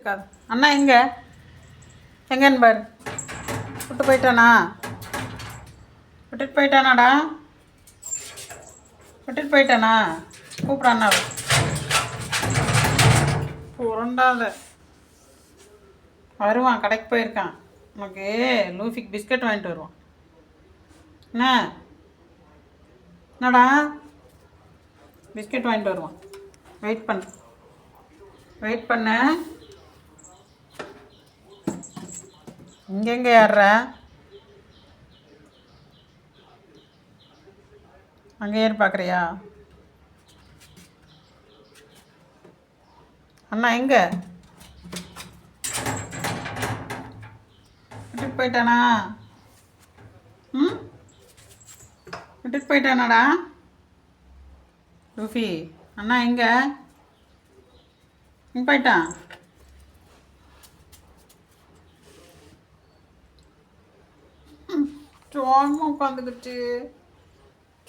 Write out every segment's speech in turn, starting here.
அண்ணா எங்கன்னு பாரு. விட்டு போயிட்டானா? விட்டுட்டு போயிட்டானாடா? விட்டுட்டு போயிட்டானா? கூப்பிட அண்ணாவை. உரண்டாத வருவான், கடைக்கு போயிருக்கான். உனக்கு லூஃபிக் பிஸ்கட் வாங்கிட்டு வருவான். என்னடா பிஸ்கட் வாங்கிட்டு வருவான். வெயிட் பண்ண. இங்கெங்கே ஏறுற? அங்கே ஏறி பார்க்குறியா? அண்ணா எங்கே விட்டுட்டு போயிட்டானா? விட்டுட்டு போயிட்டானாடா ரூஃபி? அண்ணா எங்கே போயிட்டான்? சோகமாக உட்காந்துக்கிட்டு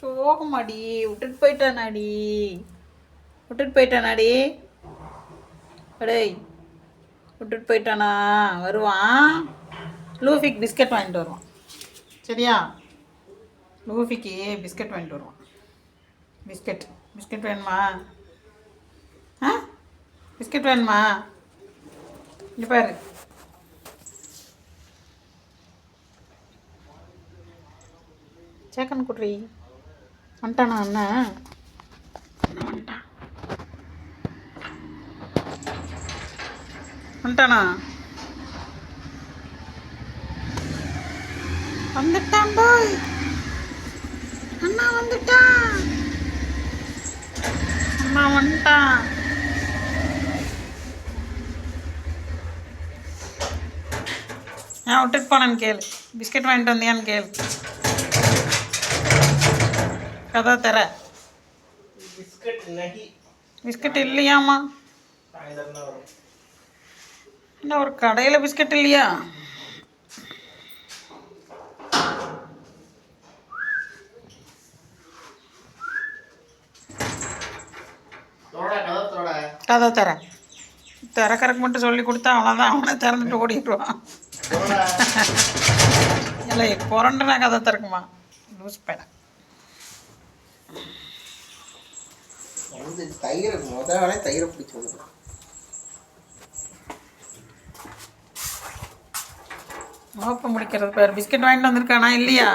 சோகமாடி. விட்டுட்டு போயிட்டானாடி? அடேய், விட்டுட்டு போயிட்டானா? வருவான். லூஃபிக் பிஸ்கட் வாங்கிட்டு வருவான். சரியா? லூஃபிக்கு பிஸ்கட் வாங்கிட்டு வருவான். பிஸ்கட் வேணுமா? பிஸ்கட் வேணுமா? இங்கே பாரு. சேக்கன் குட்ரி வந்துட்டானா? அண்ணன் வந்துட்டானா? வந்துட்டான் பாய். அண்ணா வந்துட்டான். ஏன் விட்டுட்டு போனேன்னு கேளு. பிஸ்கட் வாங்கிட்டு வந்தியான்னு கேளு. கதா தர பிஸ்கட் இல்லையாம்மா? என்ன ஒரு கடையில் பிஸ்கட் இல்லையா? கதை திறக்கறக்கு மட்டும் சொல்லி கொடுத்தா அவ்வளோதான். அவனை திறந்துட்டு ஓடிடுவான். இல்லை புரண்டுனா கதை திறக்குமா? லூஸ் பையன். தயிர் முதல்ல தயிரை பிடிச்சி மோப்பம் முடிக்கிறது பேர். பிஸ்கட் வாங்கிட்டு வந்திருக்கானா இல்லையா?